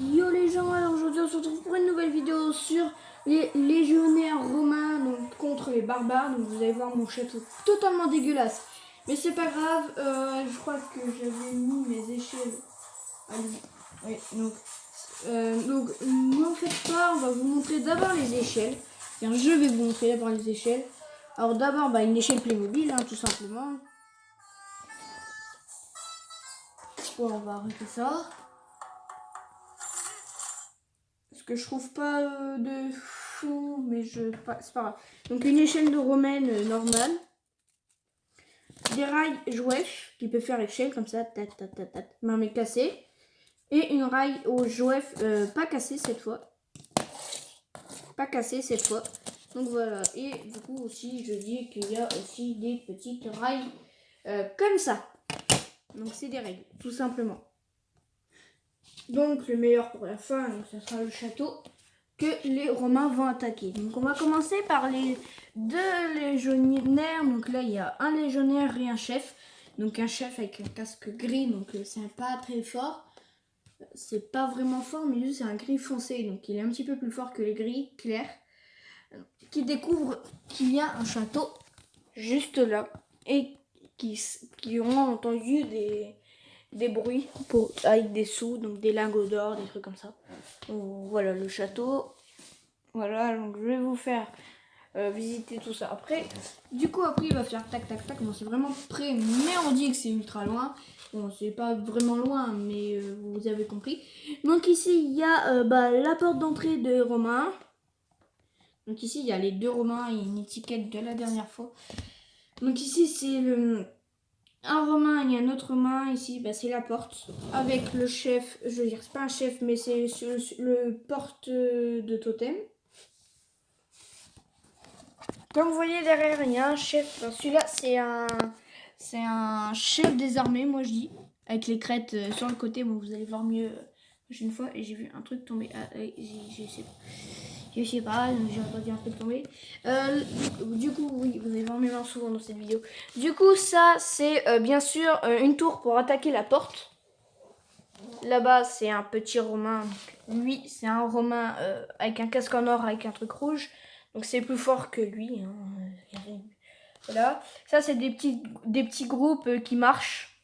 Yo les gens, alors aujourd'hui on se retrouve pour une nouvelle vidéo sur les légionnaires romains donc contre les barbares. Donc vous allez voir mon château totalement dégueulasse. Mais c'est pas grave, je crois que j'avais mis mes échelles. Allez, oui, donc n'en faites pas, on va vous montrer d'abord les échelles. Bien, je vais vous montrer d'abord les échelles. Alors d'abord une échelle Playmobil, hein, tout simplement. Bon, on va arrêter ça. Parce que je trouve pas de fond, mais c'est pas grave. Donc une échelle de romaine normale. Des rails jouef qui peut faire échelle comme ça, mais cassé. Et une rail au jouef pas cassé cette fois. Pas cassé cette fois. Donc voilà. Et du coup aussi, je dis qu'il y a aussi des petites rails comme ça. Donc c'est des règles, tout simplement. Donc le meilleur pour la fin, donc ce sera le château que les Romains vont attaquer. Donc on va commencer par les deux légionnaires. Donc là il y a un légionnaire et un chef. Donc un chef avec un casque gris, donc c'est pas très fort. C'est pas vraiment fort, mais lui c'est un gris foncé, donc il est un petit peu plus fort que les gris clairs. Qui découvre qu'il y a un château juste là et qui ont entendu des bruits avec des sous, donc des lingots d'or, des trucs comme ça. Donc, voilà le château. Voilà, donc je vais vous faire visiter tout ça. Après, du coup, après il va faire tac tac tac. Bon, c'est vraiment près, mais on dit que c'est ultra loin. Bon, c'est pas vraiment loin, mais vous avez compris. Donc ici, il y a la porte d'entrée de Romain. Donc ici, il y a les deux Romains et une étiquette de la dernière fois. Donc ici, c'est un Romain et un autre Romain. Ici, c'est la porte avec le chef. Je veux dire, c'est pas un chef, mais c'est le porte de totem. Comme vous voyez derrière, il y a un chef. Enfin, celui-là, c'est un chef des armées, moi je dis, avec les crêtes sur le côté. Bon, vous allez voir mieux une fois. Et j'ai vu un truc tomber. Je sais pas, j'ai entendu un truc tomber. Du coup, oui, vous allez voir mes mains souvent dans cette vidéo. Du coup, ça, c'est bien sûr une tour pour attaquer la porte. Là-bas, c'est un petit Romain. Lui, c'est un Romain avec un casque en or, avec un truc rouge. Donc, c'est plus fort que lui. Hein. Voilà. Ça, c'est des petits groupes qui marchent,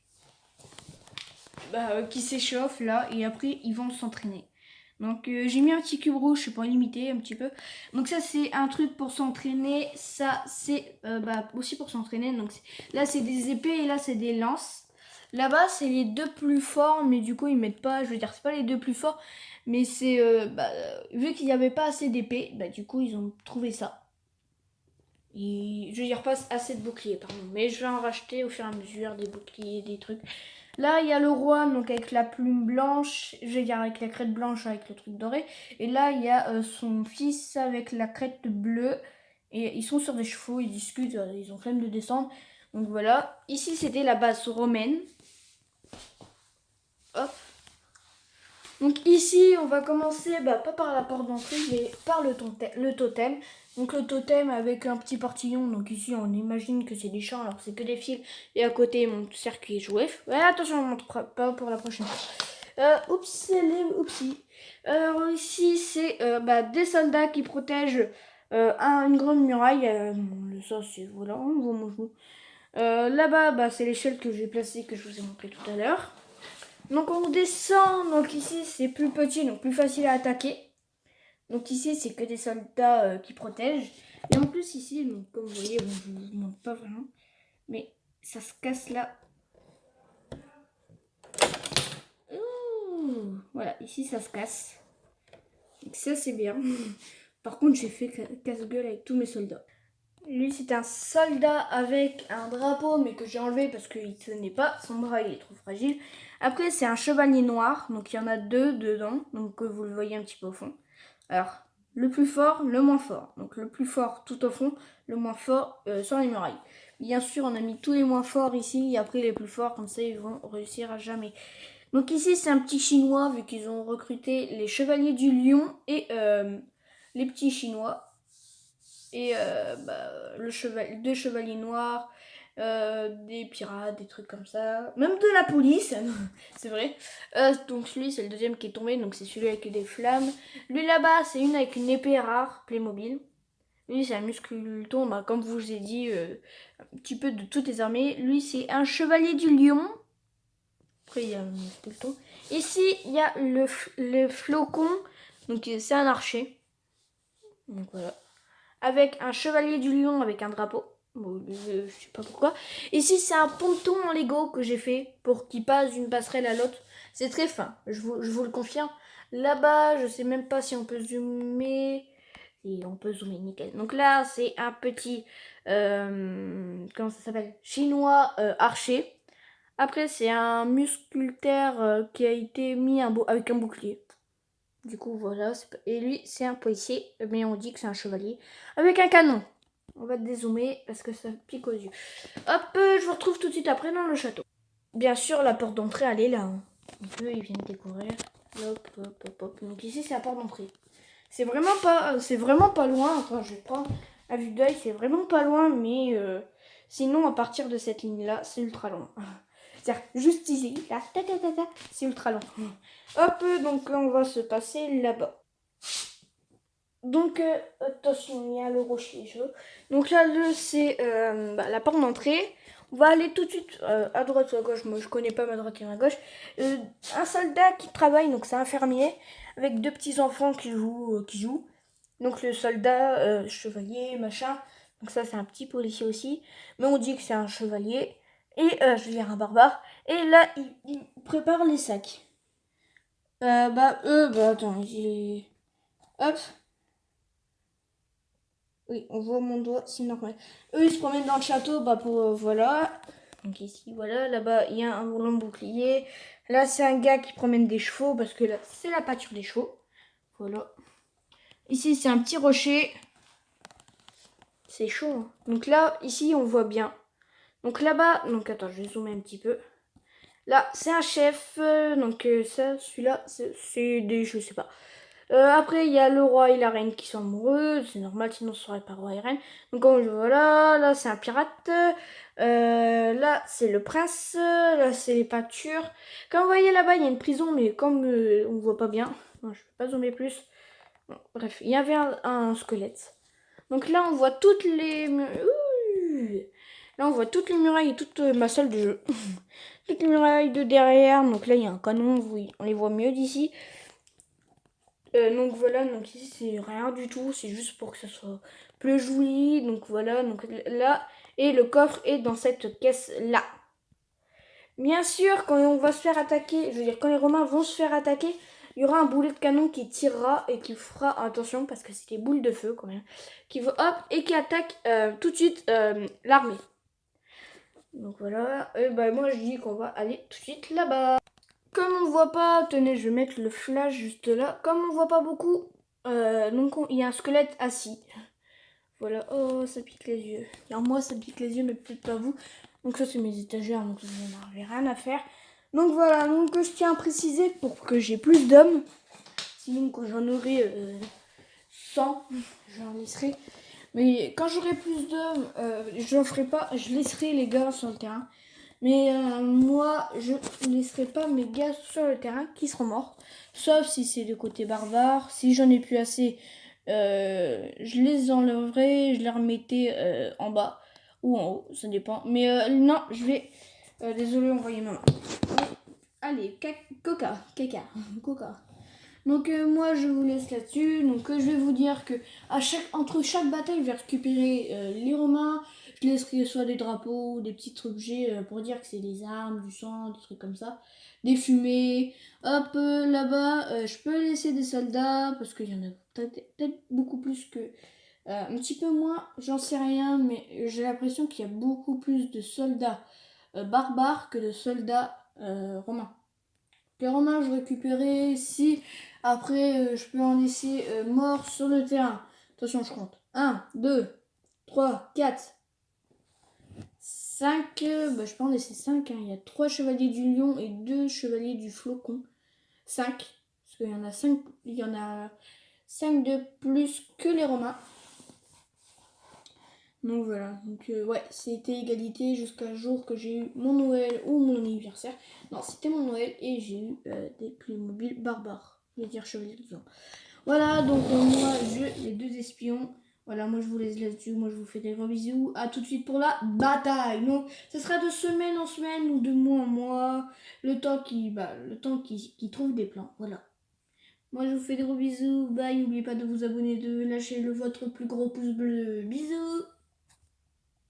qui s'échauffent là. Et après, ils vont s'entraîner. Donc, j'ai mis un petit cube rouge, c'est pour limiter un petit peu. Donc, ça, c'est un truc pour s'entraîner. Ça, c'est aussi pour s'entraîner. Donc, là, c'est des épées et là, c'est des lances. Là-bas, c'est les deux plus forts, mais du coup, ils mettent pas, je veux dire, c'est pas les deux plus forts, mais c'est, vu qu'il n'y avait pas assez d'épées, du coup, ils ont trouvé ça. Et je veux dire, pas assez de boucliers, pardon, mais je vais en racheter au fur et à mesure, des boucliers, des trucs. Là, il y a le roi, donc avec la plume blanche, je veux dire, avec la crête blanche, avec le truc doré. Et là, il y a son fils avec la crête bleue. Et ils sont sur des chevaux, ils discutent, ils ont flemme de descendre. Donc voilà. Ici, c'était la base romaine. Hop. Donc ici, on va commencer pas par la porte d'entrée, mais par le totem. Donc le totem avec un petit portillon. Donc ici, on imagine que c'est des champs, alors c'est que des fils. Et à côté, mon circuit jouef. Ouais, attention, on ne montre pas pour la prochaine fois. Oupsie. Alors ici, c'est des soldats qui protègent une grande muraille. Ça, c'est voilà, on voit mon genou. Là-bas, c'est l'échelle que j'ai placée, que je vous ai montré tout à l'heure. Donc on descend, donc ici c'est plus petit, donc plus facile à attaquer. Donc ici c'est que des soldats qui protègent. Et en plus ici, donc, comme vous voyez, je ne vous montre pas vraiment, mais ça se casse là. Ouh, voilà, ici ça se casse. Donc ça c'est bien. Par contre j'ai fait casse-gueule avec tous mes soldats. Lui c'est un soldat avec un drapeau mais que j'ai enlevé parce qu'il ne tenait pas, son bras il est trop fragile. Après c'est un chevalier noir, donc il y en a deux dedans, donc vous le voyez un petit peu au fond. Alors le plus fort, le moins fort. Donc le plus fort tout au fond, le moins fort sur les murailles. Bien sûr on a mis tous les moins forts ici et après les plus forts, comme ça ils vont réussir à jamais. Donc ici c'est un petit chinois vu qu'ils ont recruté les chevaliers du lion et les petits chinois. Et deux chevaliers noirs des pirates, des trucs comme ça, même de la police, c'est vrai. Donc celui c'est le deuxième qui est tombé, donc c'est celui avec des flammes. Lui là-bas c'est une avec une épée rare, Playmobil. Lui c'est un musculton, bah, comme je vous ai dit, un petit peu de toutes les armées. Lui c'est un chevalier du lion. Après il y a un musculton. Ici il y a le flocon, donc c'est un archer. Donc voilà. Avec un chevalier du lion avec un drapeau. Bon, je sais pas pourquoi. Ici, c'est un ponton en Lego que j'ai fait pour qu'il passe d'une passerelle à l'autre. C'est très fin, je vous le confirme. Là-bas, je sais même pas si on peut zoomer. Si on peut zoomer, nickel. Donc là, c'est un petit, comment ça s'appelle, chinois archer. Après, c'est un muscultaire qui a été mis avec un bouclier. Du coup, voilà. Et lui, c'est un policier, mais on dit que c'est un chevalier avec un canon. On va dézoomer parce que ça pique aux yeux. Hop, je vous retrouve tout de suite après dans le château. Bien sûr, la porte d'entrée, elle est là. Hein. Eux, ils viennent découvrir. Hop, hop, hop, hop. Donc ici, c'est la porte d'entrée. C'est vraiment pas loin. Attends, je vais prendre à vue d'œil. C'est vraiment pas loin, mais sinon, à partir de cette ligne-là, c'est ultra loin. C'est-à-dire, juste ici, là, c'est ultra long. Hop, donc on va se passer là-bas. Donc, attention, il y a le rocher jaune. Donc là, c'est la porte d'entrée. On va aller tout de suite à droite ou à gauche. Moi, je connais pas ma droite et ma gauche. Un soldat qui travaille, donc c'est un fermier, avec deux petits enfants qui jouent. Donc le soldat, chevalier, machin. Donc ça, c'est un petit policier aussi. Mais on dit que c'est un chevalier. Et je veux dire un barbare. Et là, il prépare les sacs. Attends, hop. Oui, on voit mon doigt, c'est normal. Eux, ils se promènent dans le château, voilà. Donc ici, voilà, là-bas, il y a un long bouclier. Là, c'est un gars qui promène des chevaux, parce que là, c'est la pâture des chevaux. Voilà. Ici, c'est un petit rocher. C'est chaud, hein. Donc là, ici, on voit bien. Donc là-bas, donc attends, je vais zoomer un petit peu. Là, c'est un chef. Celui-là, c'est des, je sais pas. Après, il y a le roi et la reine qui sont amoureux. C'est normal, sinon ce serait pas roi et reine. Donc, voilà, là, c'est un pirate. Là, c'est le prince. Là, c'est les pâtures. Comme vous voyez là-bas, il y a une prison, mais comme on voit pas bien, non, je peux pas zoomer plus. Bon, bref, il y avait un squelette. Donc là, on voit toutes les... Là, on voit toutes les murailles et toute ma salle de jeu. Toutes les murailles de derrière. Donc là, il y a un canon. Oui, on les voit mieux d'ici. Donc voilà, donc ici c'est rien du tout, c'est juste pour que ça soit plus joli. Donc voilà, donc là, et le coffre est dans cette caisse là. Bien sûr, quand on va se faire attaquer, je veux dire quand les Romains vont se faire attaquer, il y aura un boulet de canon qui tirera et qui fera, attention parce que c'est des boules de feu quand même, qui va hop et qui attaque tout de suite l'armée. Donc voilà, et moi je dis qu'on va aller tout de suite là-bas. Comme on voit pas, tenez, je vais mettre le flash juste là. Comme on voit pas beaucoup, il y a un squelette assis. Voilà, oh, ça pique les yeux. Alors moi, ça pique les yeux, mais peut-être pas vous. Donc ça, c'est mes étagères, donc je n'en ai rien à faire. Donc voilà, donc je tiens à préciser pour que j'ai plus d'hommes. Sinon, quand j'en aurai 100, j'en laisserai. Mais quand j'aurai plus d'hommes, je n'en ferai pas. Je laisserai les gars sur le terrain. Mais moi, je ne laisserai pas mes gars sur le terrain qui seront morts. Sauf si c'est le côté barbare. Si j'en ai plus assez, je les enlèverai, je les remettais en bas ou en haut, ça dépend. Mais non, je vais... désolé, envoyer ma main. Allez, coca, caca, coca. Donc moi je vous laisse là-dessus. Donc je vais vous dire que entre chaque bataille je vais récupérer les Romains. Je laisserai soit des drapeaux ou des petits objets pour dire que c'est des armes, du sang, des trucs comme ça. Des fumées. Hop, là-bas je peux laisser des soldats parce qu'il y en a peut-être beaucoup plus que... un petit peu moins, j'en sais rien, mais j'ai l'impression qu'il y a beaucoup plus de soldats barbares que de soldats romains. Les Romains, je récupérais. Si après, je peux en laisser morts sur le terrain. Attention, je compte. 1, 2, 3, 4, 5. Je peux en laisser 5. Hein. Il y a 3 chevaliers du lion et 2 chevaliers du flocon. 5. Parce qu'il y en a 5. Il y en a 5 de plus que les Romains. Donc voilà, donc ouais, c'était égalité jusqu'à jour que j'ai eu mon Noël ou mon anniversaire. Non, c'était mon Noël et j'ai eu des Playmobil barbares. Je vais dire Chevalier de Blanc. Voilà, donc moi, les deux espions. Voilà, moi je vous laisse là-dessus. Moi je vous fais des gros bisous. À tout de suite pour la bataille. Donc, ce sera de semaine en semaine ou de mois en mois. Le temps qui trouve des plans. Voilà. Moi je vous fais des gros bisous. Bye. N'oubliez pas de vous abonner, de lâcher votre plus gros pouce bleu. Bisous.